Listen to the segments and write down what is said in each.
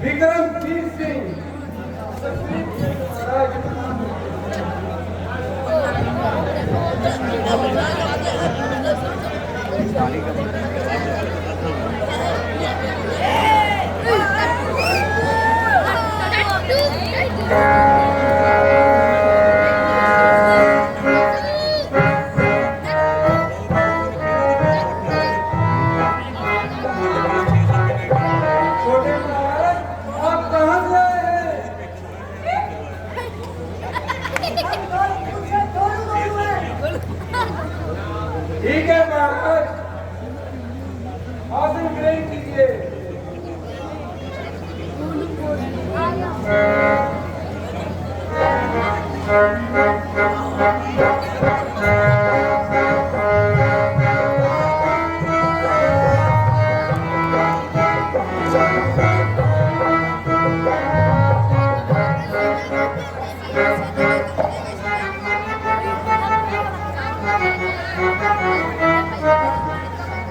विक्रमजीत सिंह। ठीक है महाराज, आसन ग्रहण कीजिए।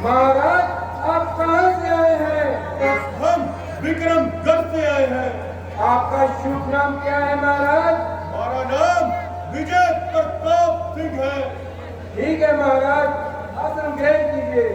महाराज, आप कहाँ से आए हैं? हम विक्रमगढ़ से आए हैं। आपका शुभ नाम क्या है महाराज? हमारा नाम विजय प्रताप सिंह है। ठीक है महाराज, आसन ग्रहण कीजिए।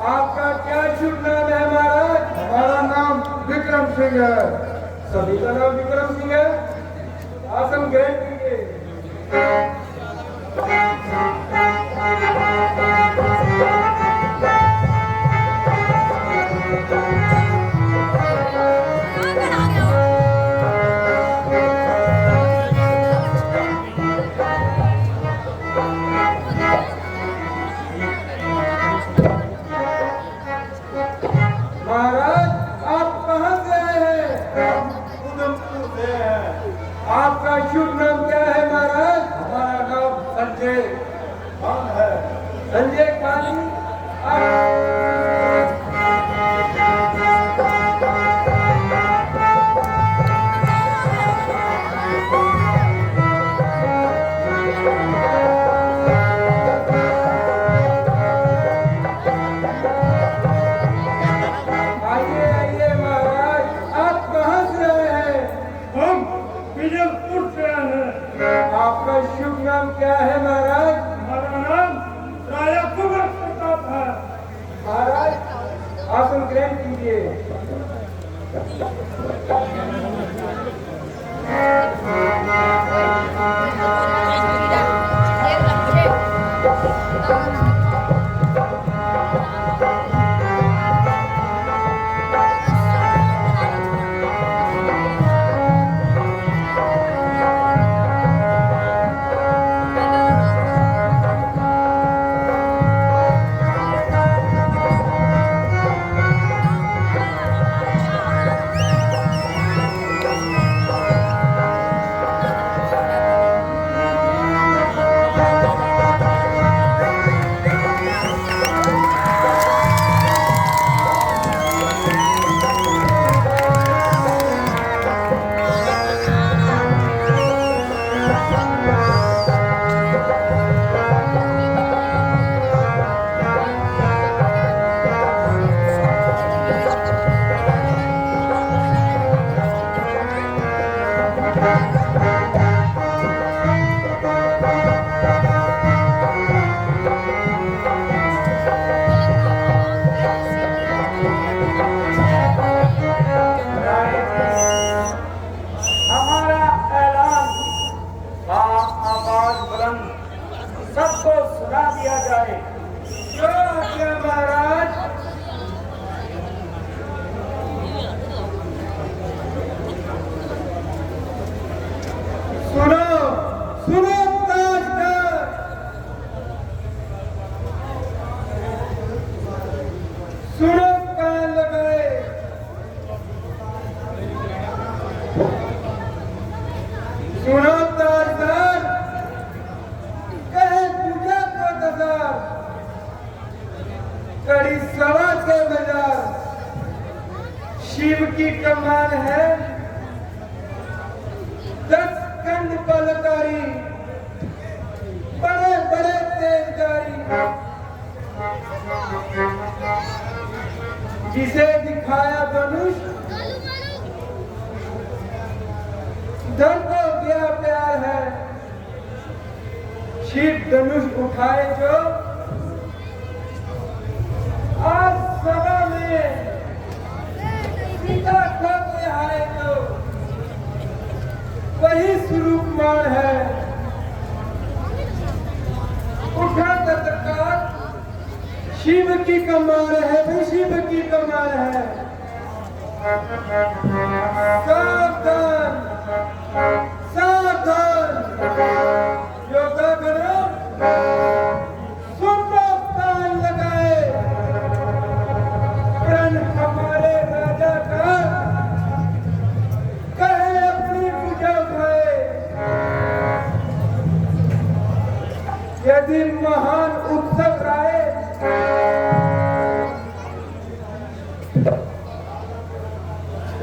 आपका क्या शुभ नाम है महाराज? हमारा नाम विक्रम सिंह है। सभी का नाम विक्रम सिंह है। आसन ग्रहण कीजिए। महाराज, आप कहाँ से आए हैं? उधमपुर से है। आपका शुभ नाम क्या है महाराज? हमारा नाम संजय खान है। संजय खान। आइए आइए महाराज, आप कहाँ से आए हैं? हम विजयपुर से आए हैं। आपका शुभ नाम क्या है महाराज? हमारा नाम राजा कुंवर प्रताप है। महाराज, आसन ग्रहण कीजिए। कड़ी सवा के बाजार शिव की कमान है, 10 कंड बलकारी, बड़े बड़े तेजदारी, जिसे दिखाया धनुष धन को गया प्यार है। शिव धनुष उठाए जो आज सभा में सीता को आए जो वही स्वरूपमान है। उठा तत्काल शिव की कमान है, भी शिव की कमान है। सावधान सावधान योद्धा करो, सुन लो कान लगाए, प्रण हमारे राजा का कहे अपनी पूजा उठाए। यदि महान उत्सव राय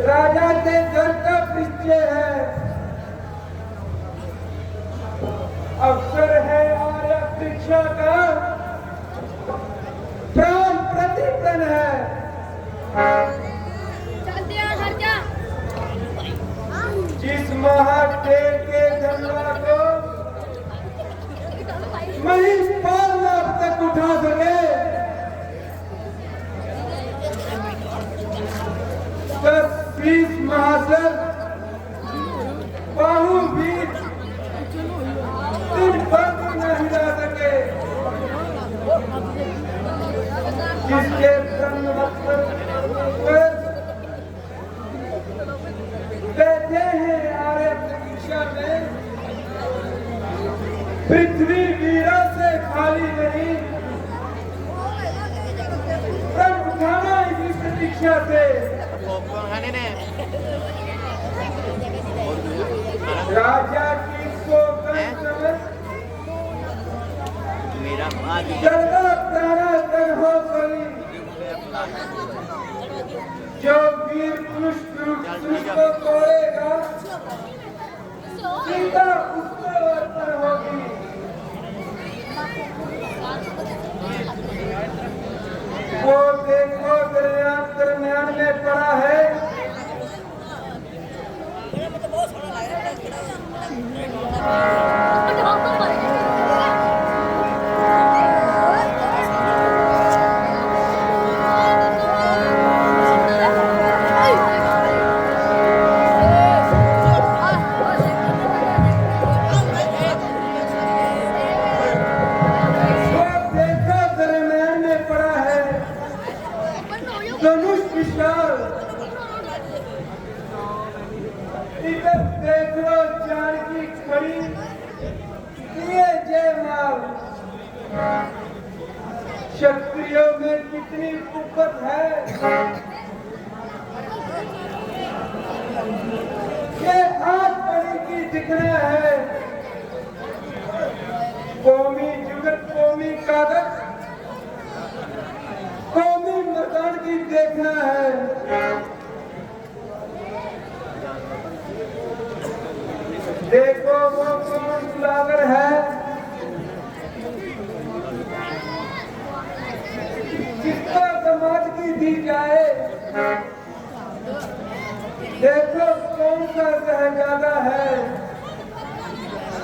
राजा के जन का परिचय है, अवसर है आर्य परीक्षा का, प्राण प्रतिपन्न है। जिस महादेव के जन्मा को महिष पाल अब तक उठा सके, 10-20 महासर बाहु भी दिन भर न हिला सके। जिसके बैठे हैं आर्य परीक्षा में, पृथ्वी वीरा से खाली नहीं, प्रण उठाना इसी प्रतीक्षा से। राजा की जलदा प्राणा तन हो गई, जो वीर पुरुष को तोड़ेगा सीता उसको अर्पण होगी। वो देखो दरमियान में पड़ा है, धनुष विशाल। इधर देख लो जानकी खड़ी, ये जयमाल। क्षत्रियों में कितनी कुपत है, ये हाथ बड़ी की दिखना है। कौमी जुगत कौमी कागज कौमी मर्दान की देखना है। देखो वो कौन फ्लावर है, जिसको समाज की दी जाए। देखो कौन सा शहजादा है,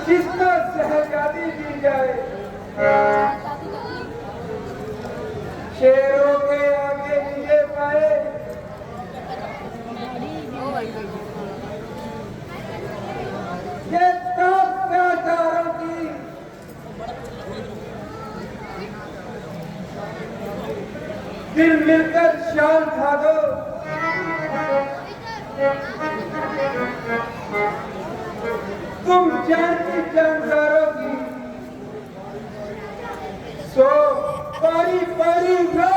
जिसको शहजादी दी जाए। शेरों के आगे विजय पाए, ये तारों की दिल मिलकर शान खा दो। तुम जानती जानकारों की सो पारी पारी उठो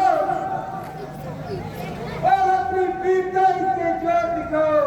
और अपनी वीरता के जोर दिखाओ।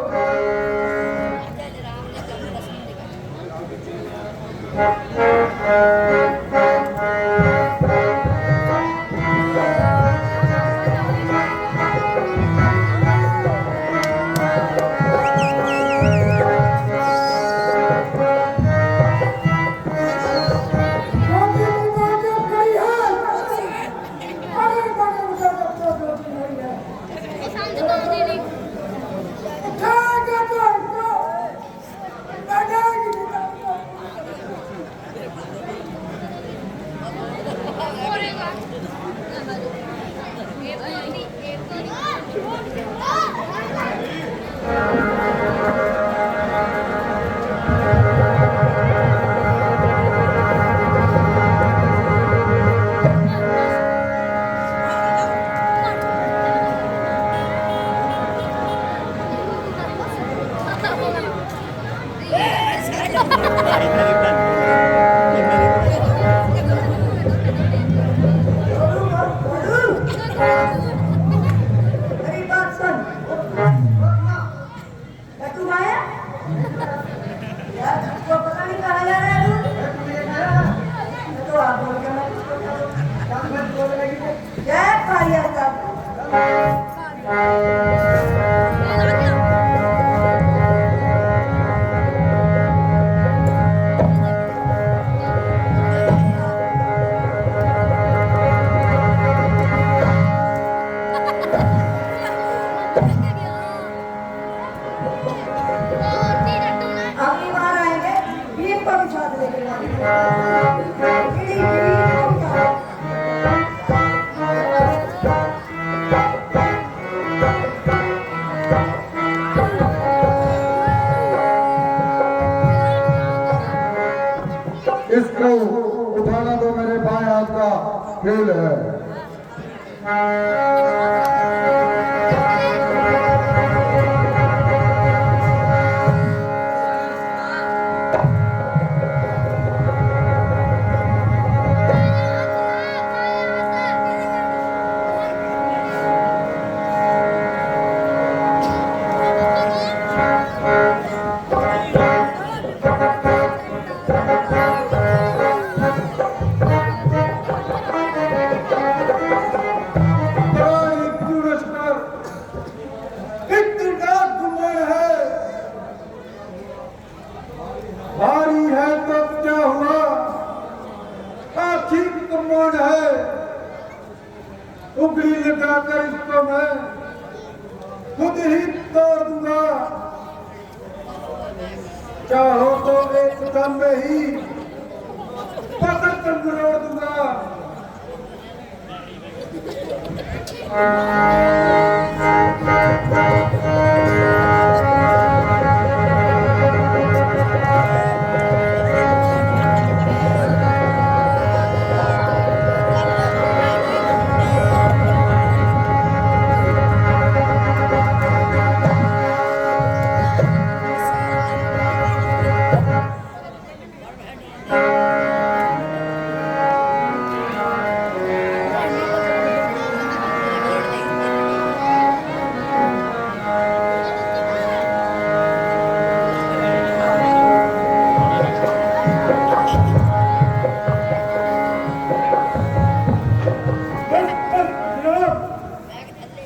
तैयारी आता अगली बार आएंगे भीम को भी साथ लेके आएंगे। गिरी गिरी को भी साथ। इसको उठाना तो मेरे बाएं हाथ का खेल है। भारी है तो क्या हुआ, आखिर कमोड है, उंगली लगाकर इसको मैं खुद ही तोड़ दूंगा। चाहो तो एक दम में ही पकड़ कर मरोड़ दूंगा।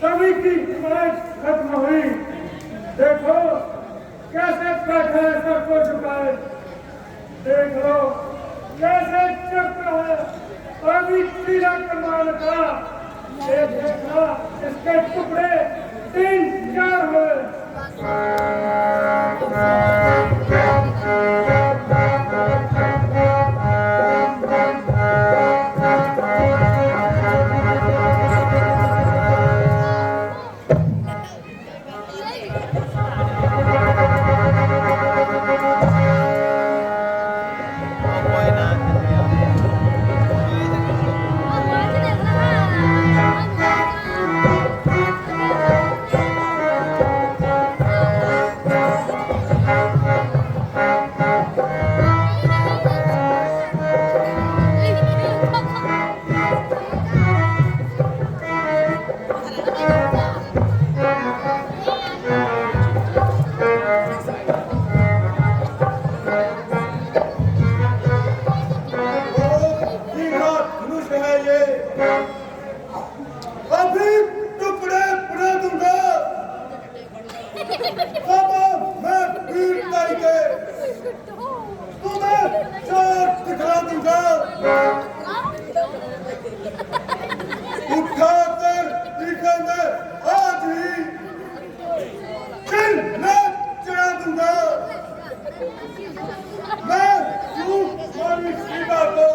सभी की हिमायत खत्म हुई। देखो कैसे बैठे हैं, सर को झुकाए। देख लो कैसे चलता है अभी पीला कमाल का। ये देखना इसके टुकड़े 3-4 हुए। अभी टुकड़े बना दूंगा। मैं पीट करके तुम्हें चोट दिखला दूंगा। उठाकर दिखेंगे आज ही चिन्ह चढ़ा दूंगा। मैं तू मानी सीमा को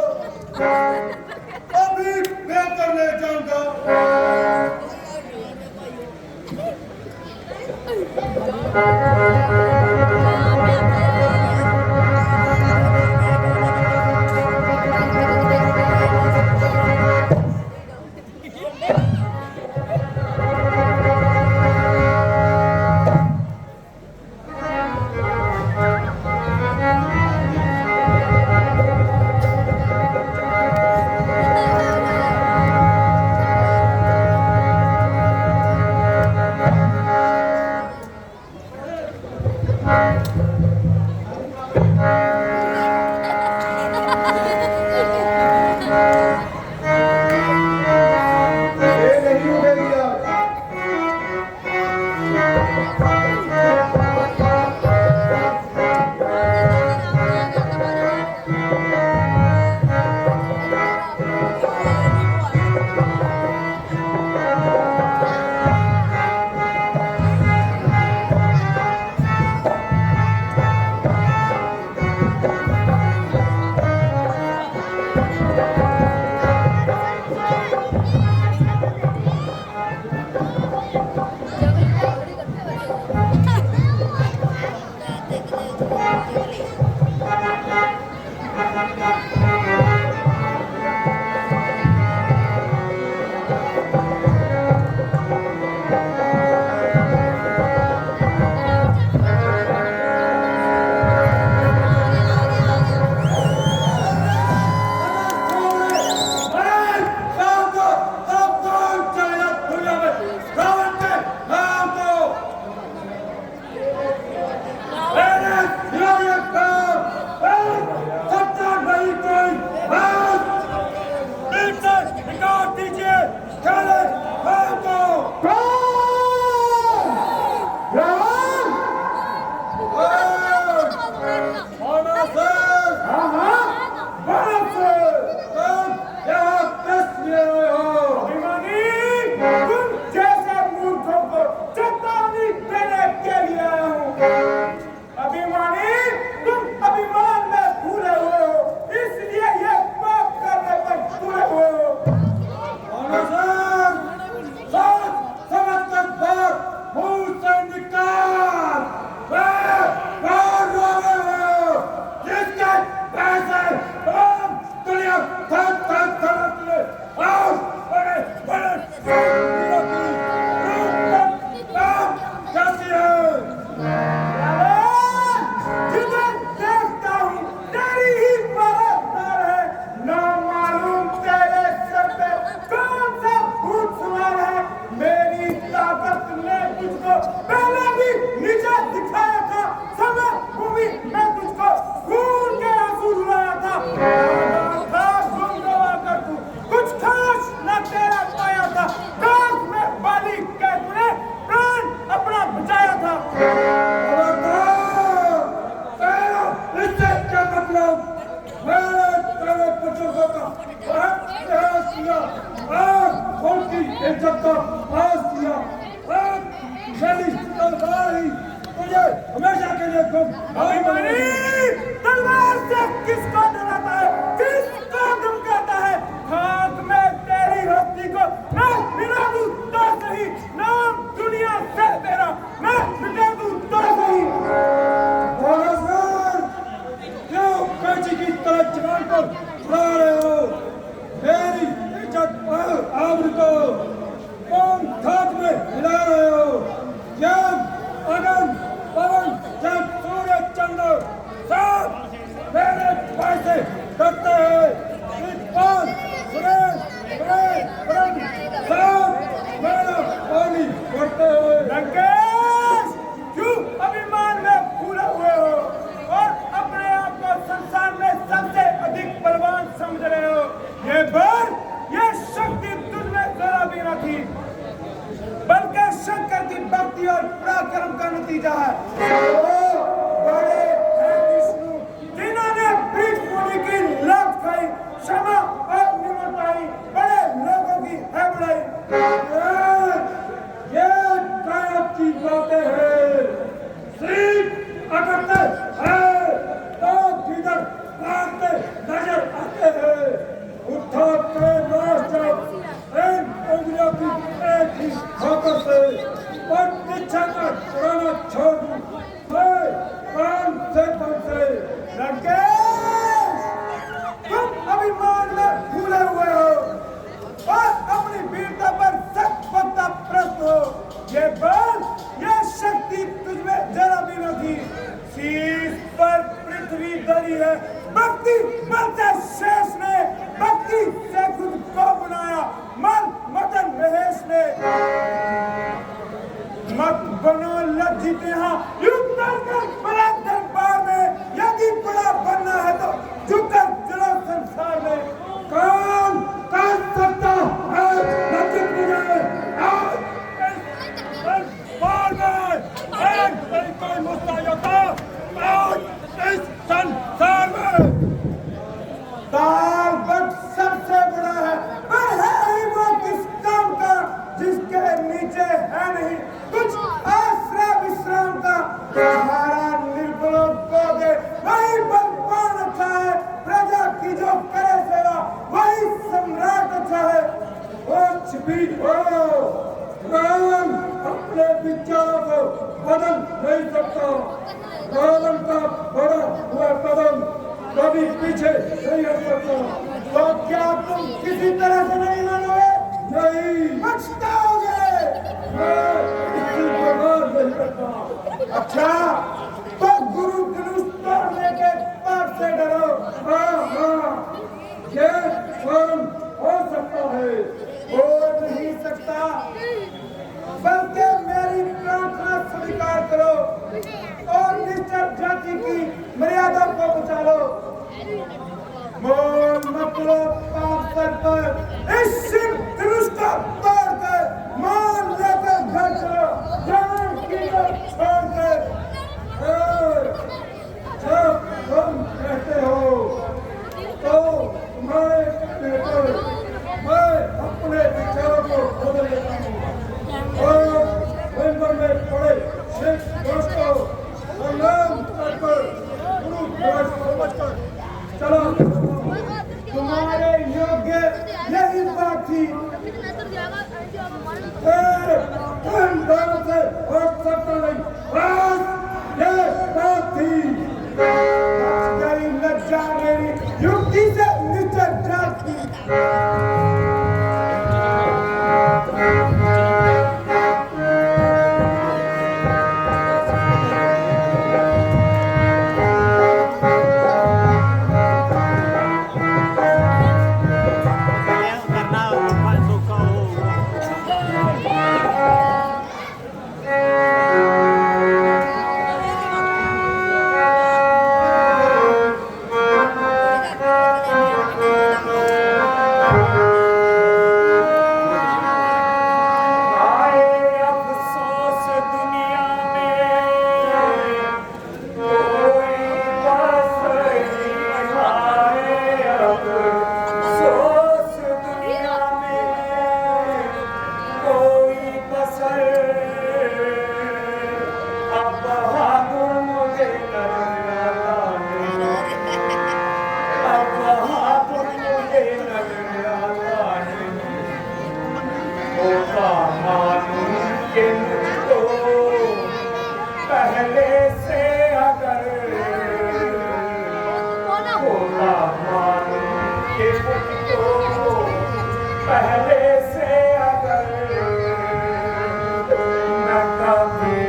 अभी मैं करने जाऊंगा। इज्जत का पास किया। मेरी तलवार ही तुझे हमेशा के लिए तलवार से किसको डराता है, किसको धमकाता है? खाक में तेरी हस्ती को मैं मिला दूं तो सही, नाम दुनिया से तेरा मैं मिटा दूं तो सही। क्यों कैची की तरह जवान को छुड़ा रहे हो? मेरी इज्जत आबरू को कौन खाक में मिला रहे हो? जब अगन पवन जब सूर्य चंद्र सब मेरे पैसे करते हैं, कौन सुरेश सब मेरा पानी करते हैं। लंकेश, क्यों अभिमान में फूले हुए हो और अपने आप को संसार में सबसे अधिक बलवान समझ रहे हो? ये बल, ये शक्ति तुझमें जरा भी न थी, बल्कि शंकर की भक्ति और पराक्रम का नतीजा है। बड़े हैं विष्णु जिन्होंने बीज मुनि की लात खाई, क्षमा और निम्रताई बड़े लोगों की है बड़ाई। ये कायब की बातें हैं, सिर्फ अकड़ते हैं तो किधर भागते नजर आते हैं। उठा के नाश जब इन उंगलियों की एक ही ठोकर से और पीछे का पुराना छोड़ दूं, मैं कान से तन से। लंकेश, तुम अभिमान में फूले हुए हो और अपनी वीरता पर सख्त पत्ता प्रस्त हो। ये बल, ये शक्ति तुझमें जरा भी न थी। शीश पर पृथ्वी धरी है, भक्ति बल से शेष ने, भक्ति से खुद को बनाया मन मदन महेश ने। मत बनो लज्जित यहाँ युद्ध कर बड़ा दरबार में, यदि बड़ा बनना है तो झुककर चलो संसार में। कौन कर सकता है लज्जित मुझे? आज कोई मुस्तैद आज इस संसार में ताकत सबसे बड़ा है, पर है ही वो किस काम का जिसके नीचे है नहीं कुछ आश्रय विश्राम का। सहारा निर्बलों को दे वही बलवान अच्छा है, प्रजा की जो करे सेवा वही सम्राट अच्छा है। कुछ भी हो, राम अपने विचारों को बदल नहीं सकता। रावण का बड़ा हुआ कदम कभी पीछे नहीं हट सकता। तो क्या तुम किसी तरह से नहीं मानोगे? नहीं, पछताओगे। मैं किसी को मार नहीं करता। अच्छा, तो गुरु जुलूस तोड़ने के पाप से डरो। हाँ, ये काम हो सकता है। हो नहीं सकता, बल्कि मेरी प्रार्थना स्वीकार करो और निश्चर जाति की मर्यादा को बचा लो। मोल मत लो पाप सर पर, इस शिव कि मुझको पहले से अगर होता मालूम कि मुझको पहले से अगर मैं कभी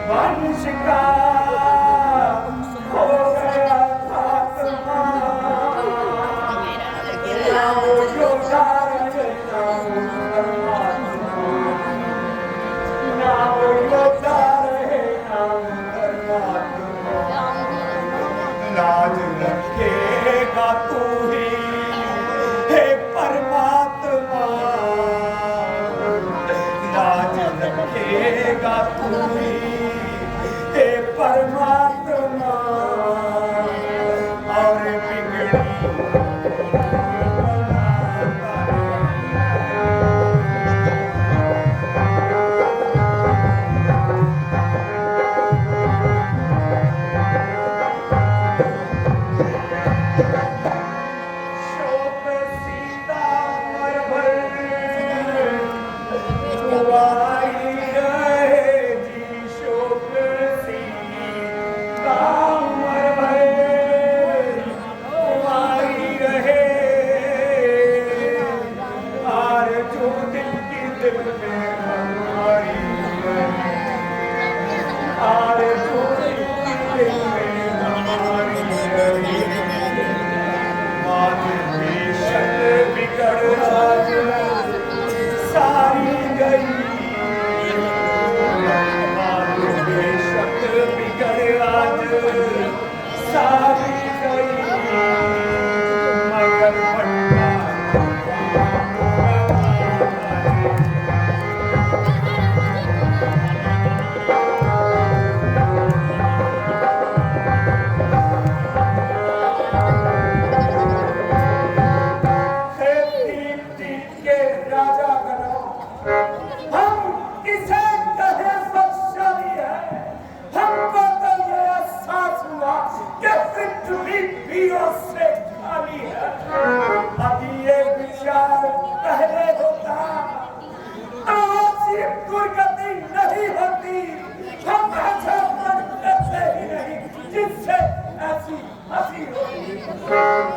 वंश का हो गया खात्मा ना वो योद्धा रहे ना वो परमात्मा ना वो योद्धा रहे ना वो परमात्मा लाज रखेगा तू ही हे परमात्मा लाज रखेगा तू ही हे परमात्मा और बिगड़ी शोक सीता मर भर आई रहे जी शोक सीता मर भर आई रहे और जो दिल की दिल में हमारी और जो दिल की दिल में हमारी आज बेशक बिगड़ आज सारी गई आज बेशक बिगड़ आज सारी गई मगर पट्टा के राजा करो हम किसे कहे बदशाली है हमको तो ये एहसास हुआ कि पृथ्वी वीरों से खाली है अभी ये विचार पहले होता तो ऐसी दुर्गति नहीं होती हम ऐसा मन करते ही नहीं जिससे ऐसी हंसी होती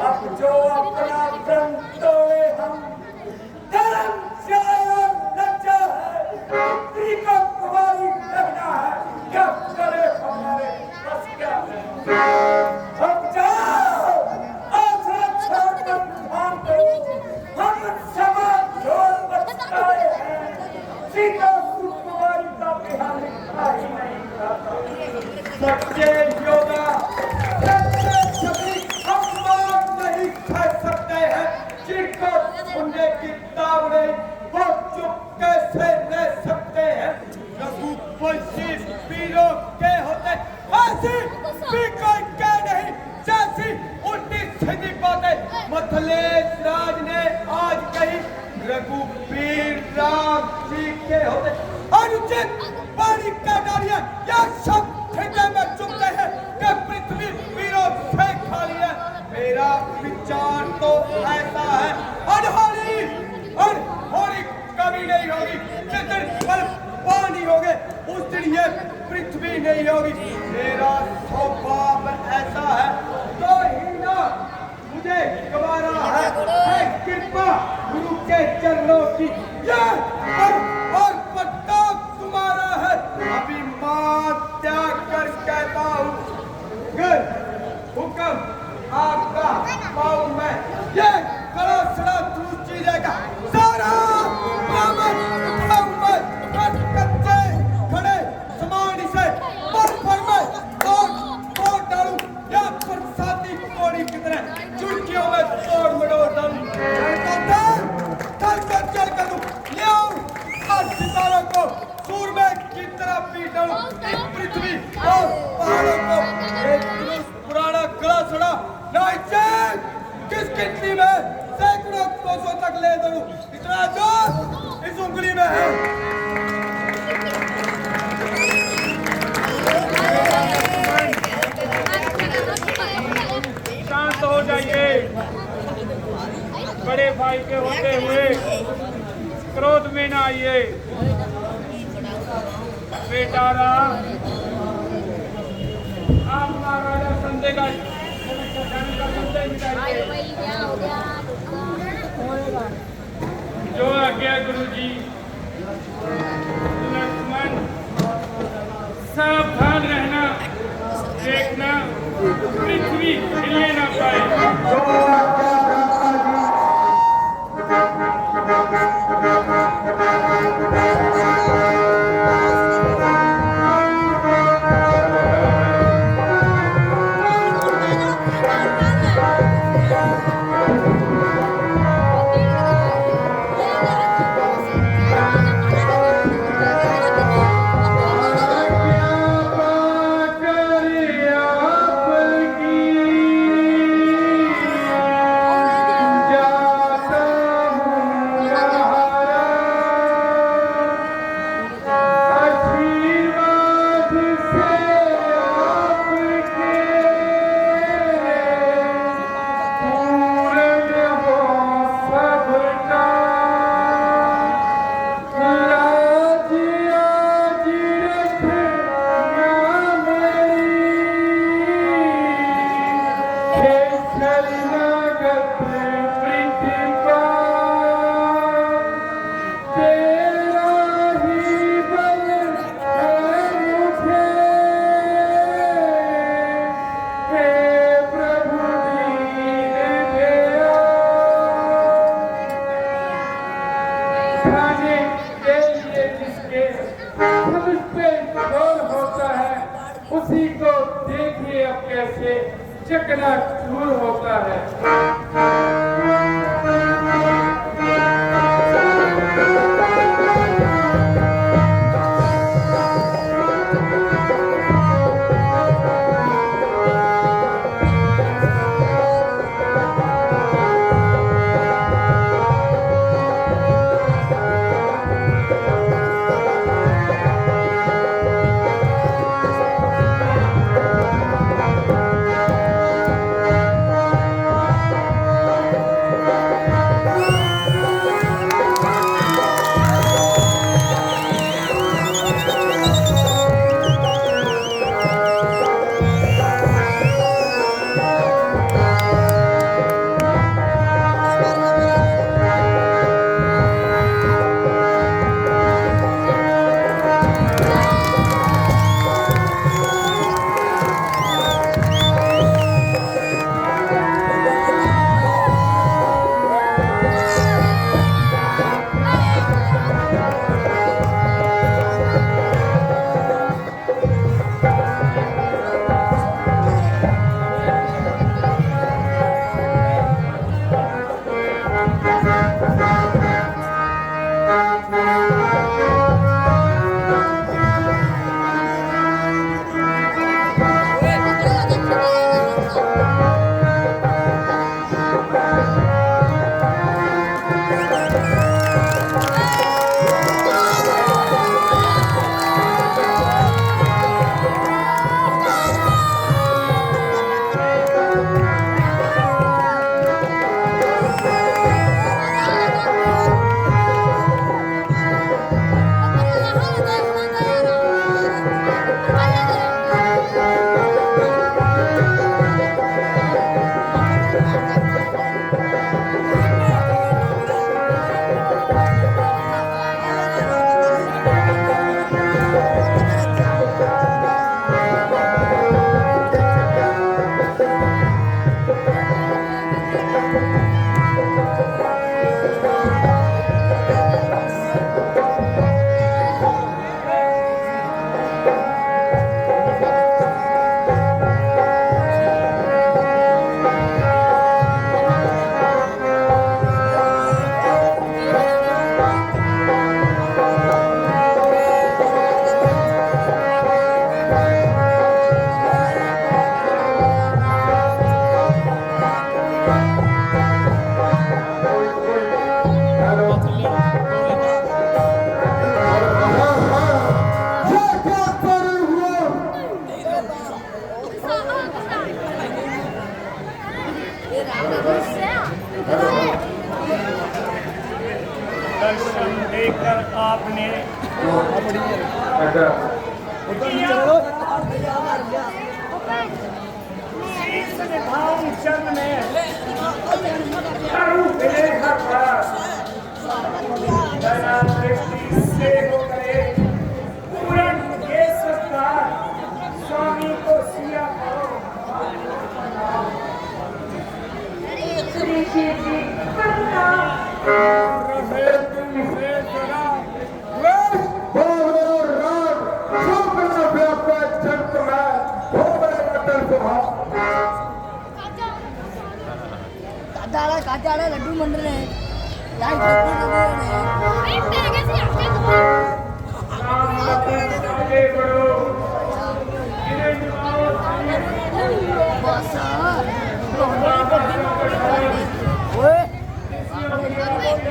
अब जो अपना प्रण तोड़े हम धर्म चाहे और लज्जा है स्त्री को कुमारी रहना है क्या करे हमारे बस क्या है हम जाओ आसरा छोड़कर ध्यान दो हम समाज जोड़ बचाए हैं सीता सुकुमारी का बिहार लिखा ही नहीं जाता सच्चे योगा सच्चे छवि हम बात नहीं कर सकते हैं जिनको सुनने की तावड़े वो चुप कैसे रह सकते हैं रघुवंशी वीरों के होते ऐसी भी कोई कह नहीं जैसी उल्टी सीधी बातें मिथिलेश राज ने आज कही रघुवीर राम जी के होते अनुचित पानी का डालियां या सब हृदय में चुपते हैं कि पृथ्वी वीरों से खाली है मेरा विचार तो ऐसा है अनहोनी कभी नहीं होगी जिस दिन पर पानी होगे उस दिन ये पृथ्वी नहीं होगी मेरा स्वभाव ऐसा है तो ही ना मुझे गवारा है कृपा गुरु के चरणों की और प्रताप तुम्हारा है अभिमान त्याग कर कहता हूँ हुक्म आपका पाऊं मैं ये कड़ा सड़ा दूर चीजेगा सारा कच्चे खड़े समान से पर में तोड़ डालूं या बरसाती पौड़ी की तरह चुटकियों में तोड़ मड़ोड़ डालूं चल कर दूं ले आओ मिटाऊं इस पृथ्वी और पहाड़ों को एक जुलूस पुराना गला सड़ा नाइचेन किस कितनी में सैकड़ों कोसों तक ले दौड़ूं इतना जोर इस उंगली में है। शांत हो जाइए। बड़े भाई के होते हुए क्रोध में ना आइए। बेटा राम, आपका राजा संजय का संदेह मिटाइए। जो आज्ञा गुरु जी। लक्ष्मण, सावधान रहना, देखना पृथ्वी हिलने ना पाए। उसी को देखिए अब कैसे चकनाचूर होता है। शीश निभाऊं चरण में करूं मिले हर पास दया दृष्टि से हो करे पूरन ये संस्कार स्वामी को सिया करो श्री शिव जी प्रणाम। रहे तुमसे जरा भोग राग जो करना व्याप्त है जगत में भोग अटल स्वभाव काचा लड्डू मंडल है राम लखन आगे बढ़ो जिन्हें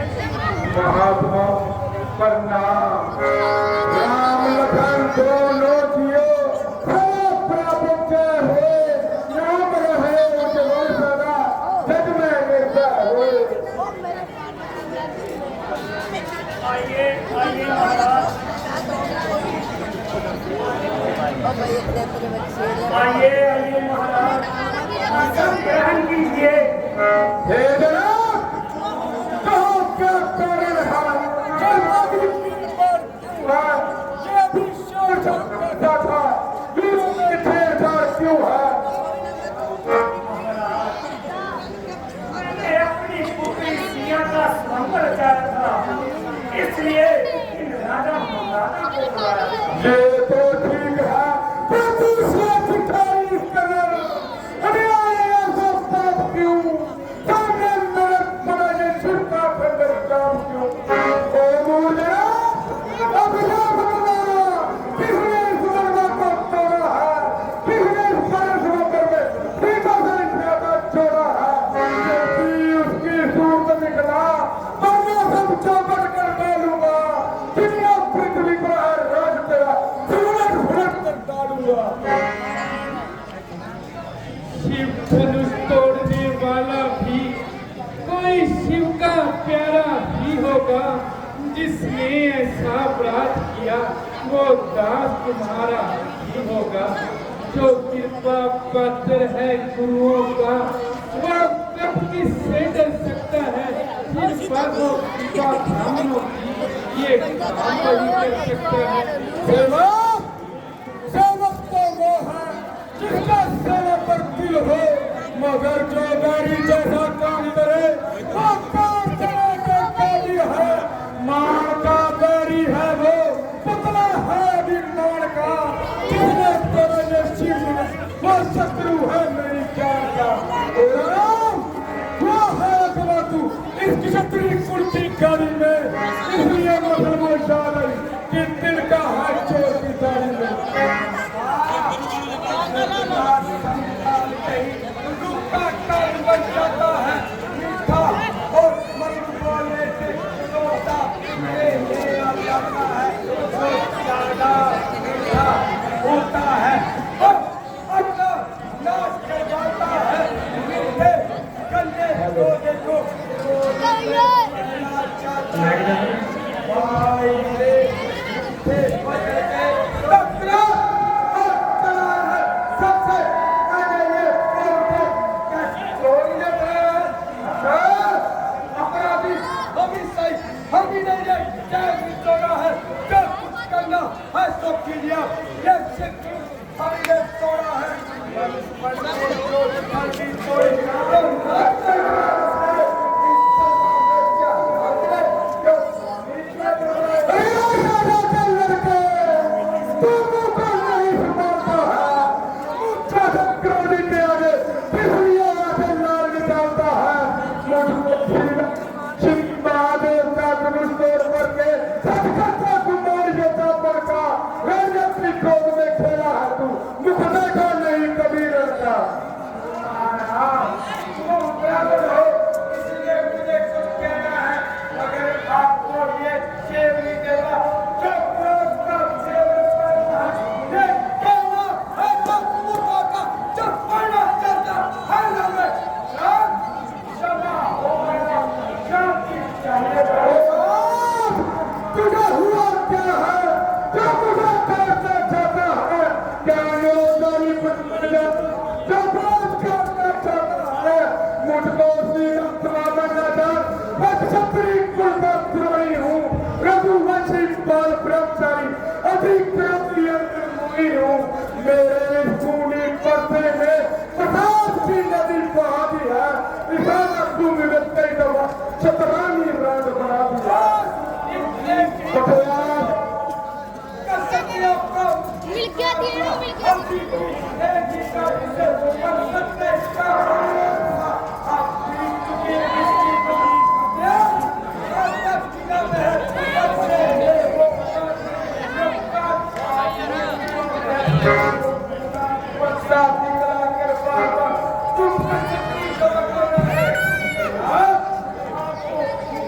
महात्मा प्रणाम राम लखन दोनों जियो खूब प्राप्त हो नाम रहे उज्जवल सदा जग में निर्भय हो आइए आइए महाराज आइए आइए महाराज आसन ग्रहण कीजिए हे जनाब कहो क्या कारण है जब आदमी पर क्यों है ये भी शोर करता था वीरों में ढेर ढार क्यों है मैंने अपनी पुत्री सिया का स्वयंवर रचाया था इसलिए इन राजा महाराजा को बुलाया ये तो ठीक है पर दूसरा ठिठाई कदर हमें आएगा सब पाप क्यों सामने मेरे बड़ा ये छिड़का खंडर काम क्यों ओ मूर्जा अब राम बनाना किसने इस मरना को तोड़ा है किसने इस परस होकर में सीधा से ज्यादा छोड़ा है क्योंकि उसकी सूरत निकला मरना सब चौपट कर डालूंगा दुनिया पृथ्वी पर हर राज तेरा फुलट कर डालूंगा शिव धनुष तोड़ने वाला भी कोई शिव का प्यारा भी होगा जिसने ऐसा अपराध किया वो दास तुम्हारा ही होगा जो कृपा पात्र है गुरुओं का वह कब किससे डर सकता है कृपा को कृपा ब्राह्मणों की ये काम नहीं कर सकता है सेवक सेवक तो वो है जिसका सेवा पर दिल हो मगर जो गाड़ी जैसा काम करे वो कार चला के काबिल है मान का गाड़ी है वो पुतला है निर्माण का जिसने तेरा ये शिव वो शत्रु है मेरी जान का तेरा नाम वो है अथवा तू इस क्षत्रिय कुर्ती गाड़ी में इसलिए मुसलमान डाल कि दिल का है चोर की गया तीनों मिल गया हल्दी को एक ही काट से पर सत्य का आप पी चुके इसकी बनी या अब तक किया है सबसे है वो बच्चा निकला कर बाबा तुम सच्ची खबर है आपको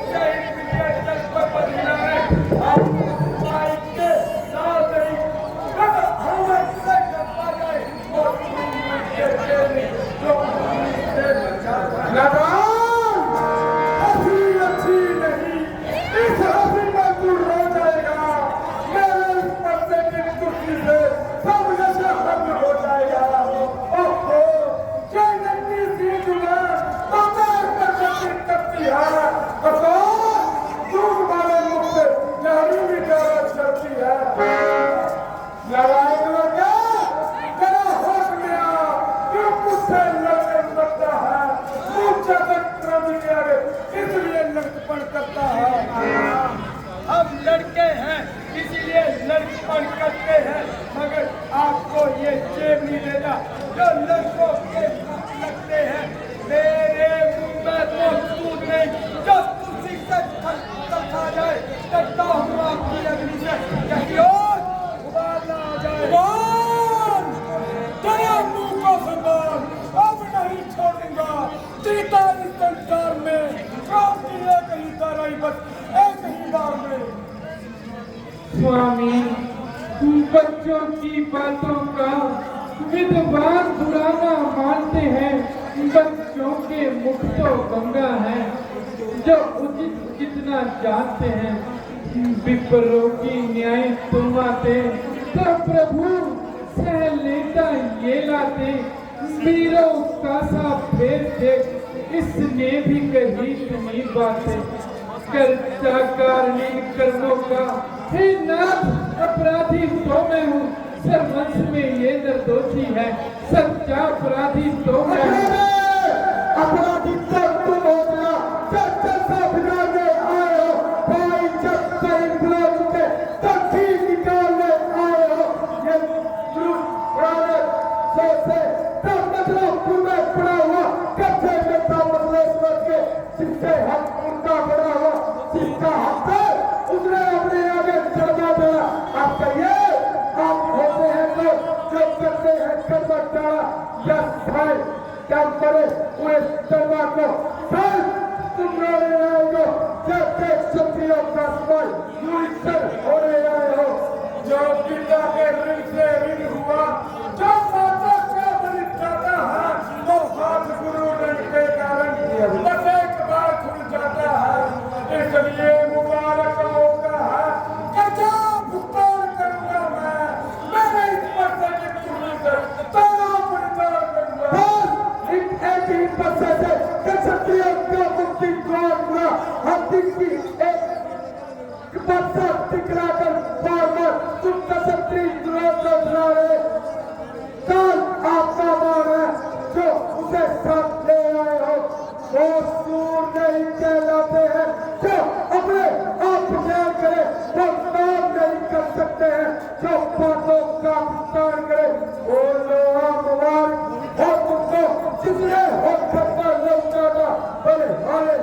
जय विजय तक पर बदलना है आपको माइक के साथ ही हमें से करवा जाए और जो से बचा लगान अच्छी नहीं इस हंसी में तू रो जाएगा मेरे इस पर्दे की कुर्सी से सब नशा खत्म हो जाएगा ओहो जय नन्ही सी जुबान तो करती है दूध वाले मुख से लहरी भी डर चलती है लड़ाई लगा तेरा होश में आ क्यों मुझसे लड़ने लगता है मुझसे क्रांति के आगे इसलिए लड़कपन करता है हम लड़के हैं इसीलिए लड़कपन करते हैं मगर आपको ये जेब नहीं देना जो लड़कों के मुंह लगते हैं मेरे मुंह में तो दूध नहीं जो तुलसी से खा जाए करता हूँ आपकी अग्नि से कहीं और उबाल ना आ जाए तेरा मुंह को संभाल अब नहीं छोड़ूंगा जीता इस संसार में क्रांति एक ही तरह बस एक ही बार में स्वामी बच्चों की बातों का विद्वान बुराना मानते हैं बच्चों के मुख तो गंगा है जो उचित जितना जानते हैं विप्रों की न्याय तुम आते तो प्रभु सह लेता ये लाते वीरों का सा फेर देख इसने भी कही इतनी बातें कर्ता कारणीन कर्मों का हे नाथ अपराधी तो मैं हूँ सरवंश में ये निर्दोषी है सच्चा अपराधी तो मैं हूँ अपराधी तब तुम हो गया जब जैसा बिगाड़ने आए हो भाई जब कहीं बुला चुके तब ठीक निकालने आए हो ये द्रुप पुराने से तब मतलब तुम्हें पड़ा हुआ कच्चे में था मतलब समझ के जिससे हक उनका बड़ा हुआ जिसका हक है उसने अपने आगे चढ़ा दिया आप कहिए आप होते हैं तो जो करते हैं कर्म डाला यस भाई क्या करे पूरे दरबार को सर तुम रोने आए हो जब तक क्षत्रियों का सवाल यूनिसर होने आए हो जो पिता के ऋण से ऋण हुआ जो माता का बलि जाता है वो हाथ गुरु ऋण के कारण बस एक बार खुल जाता है इसलिए मुबारक होगा है कर्जा भुगतान करूंगा मैं मेरे इस पर्दे की कुर्सी से तेरा भुगतान करूंगा एक ही पर्दे से क्षत्रियों का मुक्ति द्वार हुआ हम की एक पर्दा टिकरा कर बार बार तुम क्षत्रिय द्रोह को बुला रहे काल आपका मार है जो उसे साथ ले आए हो वो सूर नहीं कहलाते हैं जो अपने आप न्याय करे वो काम नहीं कर सकते हैं जो बातों का भुगतान करे वो लोहा मुबारक हो तुमको जिसने हो करता लौटा था बड़े हाले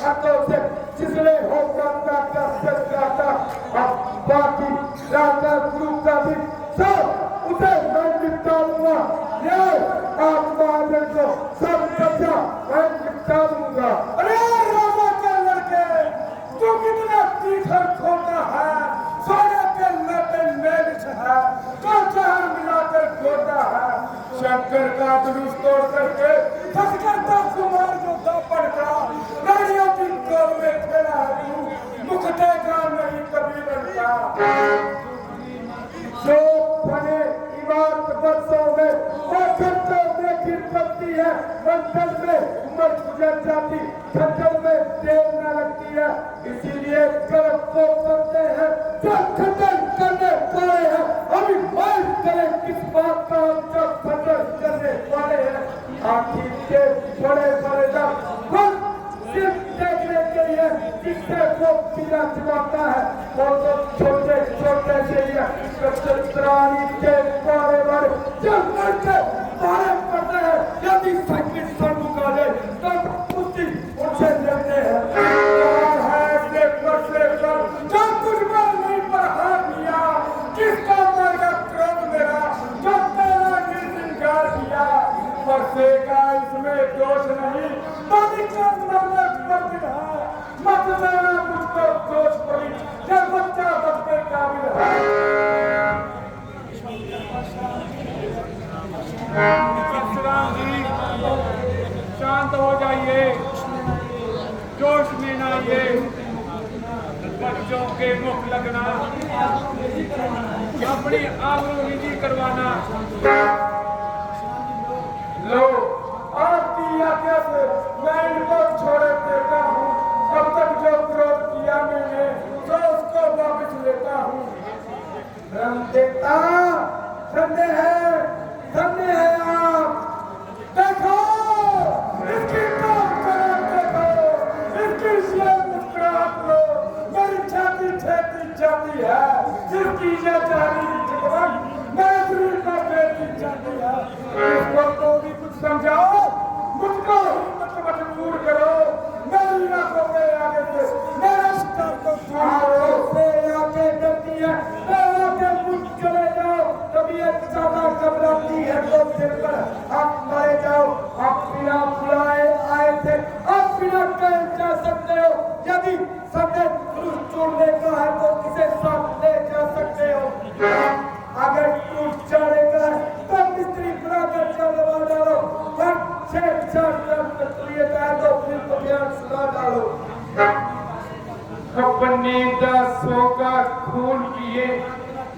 हाथों से जिसने हो करता का सच्चा था अब बाकी राजा गुरु का भी सब उसे मैं निपटाऊंगा ये आप महाजन को सब कब्जा मैं निपटाऊंगा अरे राजा के लड़के तू कितना तीखर खोता है सोने के लटे मेरिच है तो जहर मिलाकर खोता है शंकर का धनुष तोड़ करके करता कुमार योद्धा पड़ता रानियों की गोद में खेला है तू मुखटे का नहीं कभी बनता जो बने इमारत बरसों में वो खर्चों में गिर पड़ती है मंथन में उम्र गुजर जाती खंडन में देर न लगती है इसीलिए कर्म को करते हैं जो खंडन करने वाले हैं अभी माफ करें किस बात का हम जब खंडन करने वाले हैं आखिर के बड़े बड़े दम सिर्फ देखने के लिए जिससे वो पीला चुकाता है वो तो छोटे छोटे से ही कचरानी के बारे बारे जब मरते बारे पड़ते हैं यदि साइकिल सर मुका ले तब कुश्ती उनसे लेते हैं और है के बसे कर जो कुछ बार नहीं पर हाथ लिया किसका मरगा क्रोध मेरा जो तेरा निर्विकार दिया बसे का इसमें दोष नहीं बदिका मरने पर है मत देना मुझको दोष पड़ी जब बच्चा बच्चे काबिल है परशुराम जी शांत हो जाइए, जोश में ना आइए, बच्चों के मुख लगना, अपनी आबरू निजी करवाना। लो आपकी आज्ञा से मैं इनको छोड़े देता हूँ तब तक जो क्रोध किया मैंने तो उसको वापस लेता हूँ रंग देखता धन्य है आप देखो इसकी काम करो देखो इसकी ये मुस्कुराहट लो मेरी छाती छेती जाती है जिसकी ये जारी चिकन मैं दूर का बेटी जाती है इसको तो भी कुछ समझाओ मुझको हिम्मत मजबूर करो मेरी आंखों के आगे से मेरा स्टार को आंखों से आगे डरती है आगे मुझ चले जाओ तबीयत ज्यादा घबराती है तो फिर पर आप मारे जाओ आप बिना बुलाए आए थे आप बिना कहे जा सकते हो यदि सबने धनुष छोड़ने का है तो किसे साथ ले जा सकते हो अगर टूट जाएगा तो मिस्त्री बुलाकर चलवा डालो और तो फिर तो ध्यान सुना डालो अपने दासों का खून किए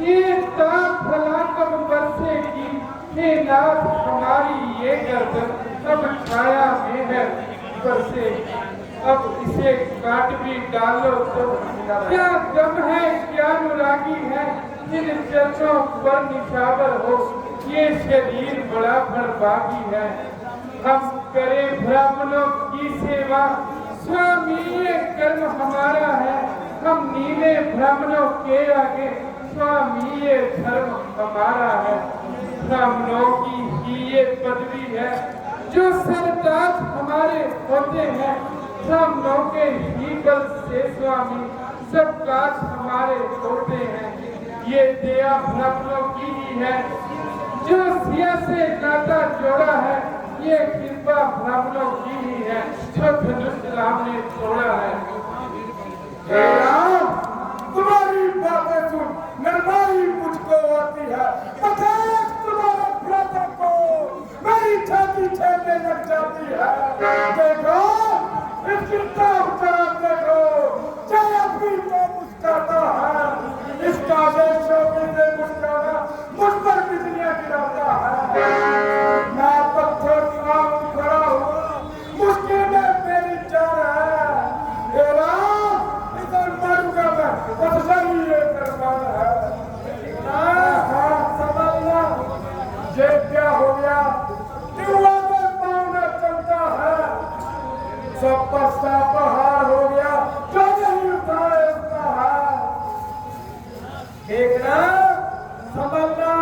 ये दाग भला कब बरसेगी हे नाथ हमारी ये गर्दन अब छाया में है बरसेगी अब इसे काट भी डालो तो क्या गम है क्या अनुरागी है इन चरणों पर निछावर हो ये शरीर बड़ा भरभागी है हम करें ब्राह्मणों की सेवा स्वामी ये कर्म हमारा है हम नीले ब्राह्मणों के आगे स्वामी ये धर्म हमारा है ब्राह्मणों की ही ये पदवी है जो सरताज हमारे होते हैं ब्राह्मणों के ही बल से स्वामी सब काज हमारे होते हैं ये दया ब्राह्मणों की ही है जो सिया से नाता जोड़ा है ये कृपा ब्राह्मणों की ही है जो धनुष राम ने तोड़ा है हे राम तुम्हारी बातें सुन नरमाई मुझको आती है पता तुम्हारे भ्राता को मेरी छाती छेड़ने लग जाती है देखो इसकी ताक तरफ देखो चाहे अपनी को मुस्काता है इसका देशों से मुस्काना मुझ पर बिजलियां गिराता है मैं पत्थर काम खड़ा हुआ मुश्किल में मेरी जान है हे राम इधर मरूंगा मैं बस ये करवान है हाँ समझना ये क्या हो गया क्यों में पाना चलता है सब पस्ता पहाड़ हो गया जो नहीं उठाए उठता है देखना समझना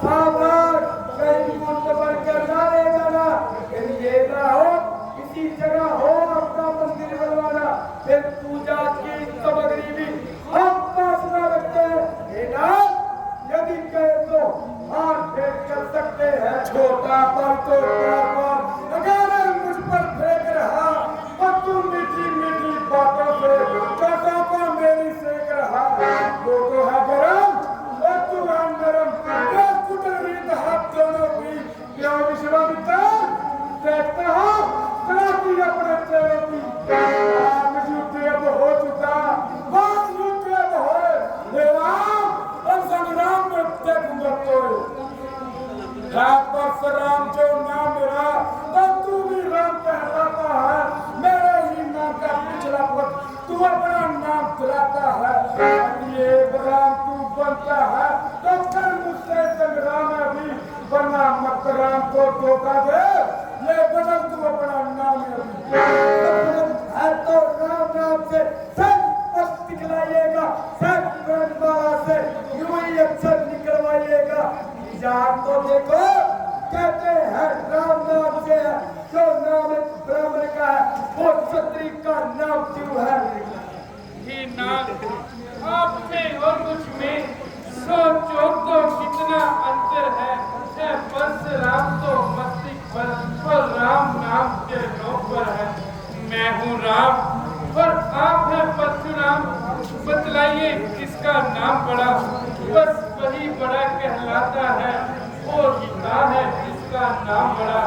सावधान कहीं मुझ पर करना ले जाना कहीं ये ना हो किसी जगह हो अपना मंदिर बनवाना फिर पूजा की सामग्री भी हम पास न रखते हैं यदि कहे तो हाथ फेंक कर सकते हैं छोटा पर तो अगर मुझ पर फेंक रहा तो तू मीठी मीठी बातों से छोटा को मेरी सेक रहा वो तो है गरम और तू है नरम हाथ दोनों की क्यों विश्वामित्र देखते हो क्रांति अपने चेहरे की युद्ध अब हो चुका बहुत युद्ध अब हो राम और संग्राम में देखूंगा तो राम जो नाम मेरा तो तू भी राम कहलाता है मेरे ही नाम का पिछला पद तू अपना नाम दिलाता है ये राम तू बनता है तो कर मुझसे संग्राम अभी वरना मत राम को धोखा दे ये बदल तू अपना नाम है तो राम नाम से जान तो देखो, कहते हैं राम नाम से है, जो नाम एक ब्राह्मण का है वो क्षत्रिय का नाम क्यों है? हे नाथ, आपसे और मुझ में सोचो तो कितना अंतर है। परशुराम तो मस्तिष्क पर और राम नाम के नौ पर है। मैं हूँ राम और आप हैं परशुराम। बतलाइए किसका नाम बड़ा? बस वही बड़ा कहलाता है, वो गीता है जिसका नाम बड़ा।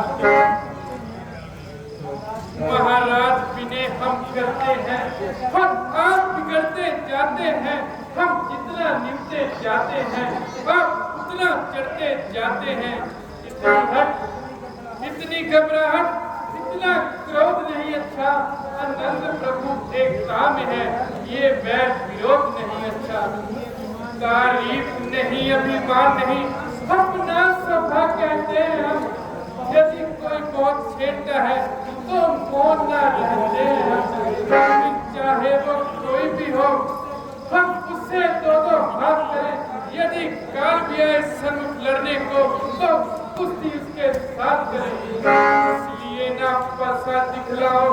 महाराज बिने हम करते हैं और आप बिगड़ते जाते हैं। हम जितना निमते जाते हैं आप उतना चढ़ते जाते हैं। इतनी हट, इतनी घबराहट, इतना क्रोध नहीं अच्छा। आनंद प्रभु एकता में है, ये वैर विरोध नहीं अच्छा। तारीफ नहीं, अभिमान नहीं, अपना सभा कहते हैं हम। यदि कोई बहुत छेड़ता है तो मौन ना रहते हैं। चाहे वो कोई भी हो, हम उससे दो हाथ करें। यदि काल भी आए सन्मुख लड़ने को तो कुश्ती उसके साथ करें। इसलिए ना पासा दिखलाओ,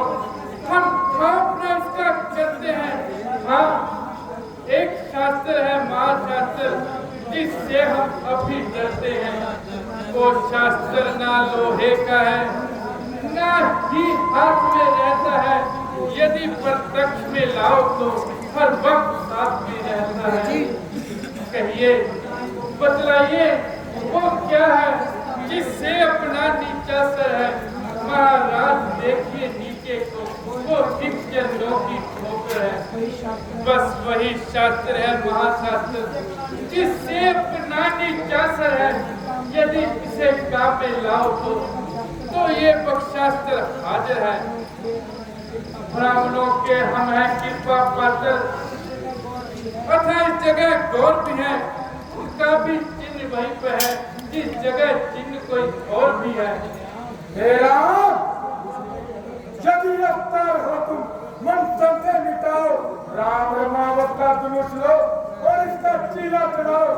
हम अपना उसका करते हैं। हाँ, एक शास्त्र है महाशास्त्र, जिससे हम अभी डरते हैं। वो शास्त्र ना लोहे का है, ना ही हाथ में रहता है। यदि प्रत्यक्ष में लाओ तो हर वक्त साथ में रहता है। कहिए, बतलाइए वो क्या है जिससे अपना नीचा सर है? महाराज देखिए नीचे को, वो दिग्जनों की ठोकर है। बस वही शास्त्र है महाशास्त्र, जिससे अपना नीचा सर है। यदि इसे काम में लाओ तो ये बख्शास्त्र हाजिर है। ब्राह्मणों के हम हैं कृपा पात्र, अथा इस जगह गौर भी है, उसका भी चिन्ह वहीं पे है जिस जगह चिन्ह कोई और भी है। मेरा यदि अवतार हो तुम, मन से मिटाओ। राम रमावत का धनुष लो और इसका चीला चढ़ाओ।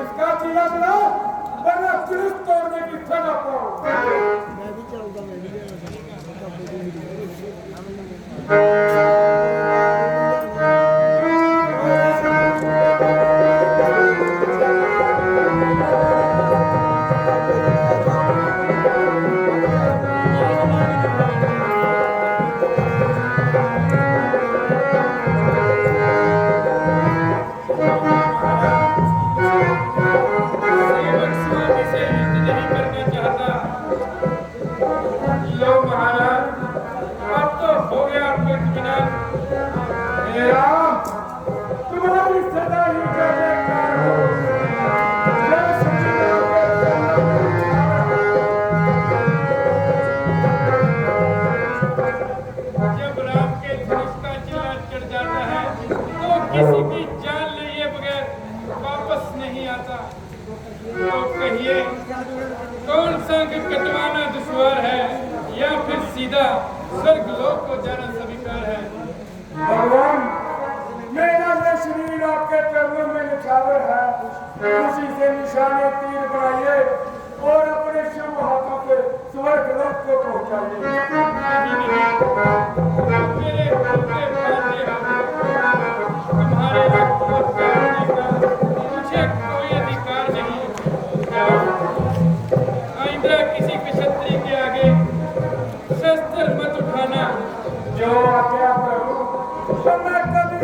इसका चीला चढ़ाओ वरना जुलूस तोड़ने की सजा पाओ। किसी की जान लिए बगैर वापस नहीं आता। तो कहिए, कौन सा कटवाना दुश्वार है या फिर सीधा स्वर्ग लोक को जाना स्वीकार है? भगवान, मेरा ये शरीर आपके चरणों में निछावर है, उसी से निशाने तीर बनाइए और अपने शुभ हाथों से स्वर्ग लोक को पहुंचाइए। मेरे तुम्हारे रक्त को त्यागने का मुझे कोई अधिकार नहीं। आइंदा किसी क्षत्रिय के आगे शस्त्र मत उठाना। जो आज्ञा प्रभु, तो मैं कभी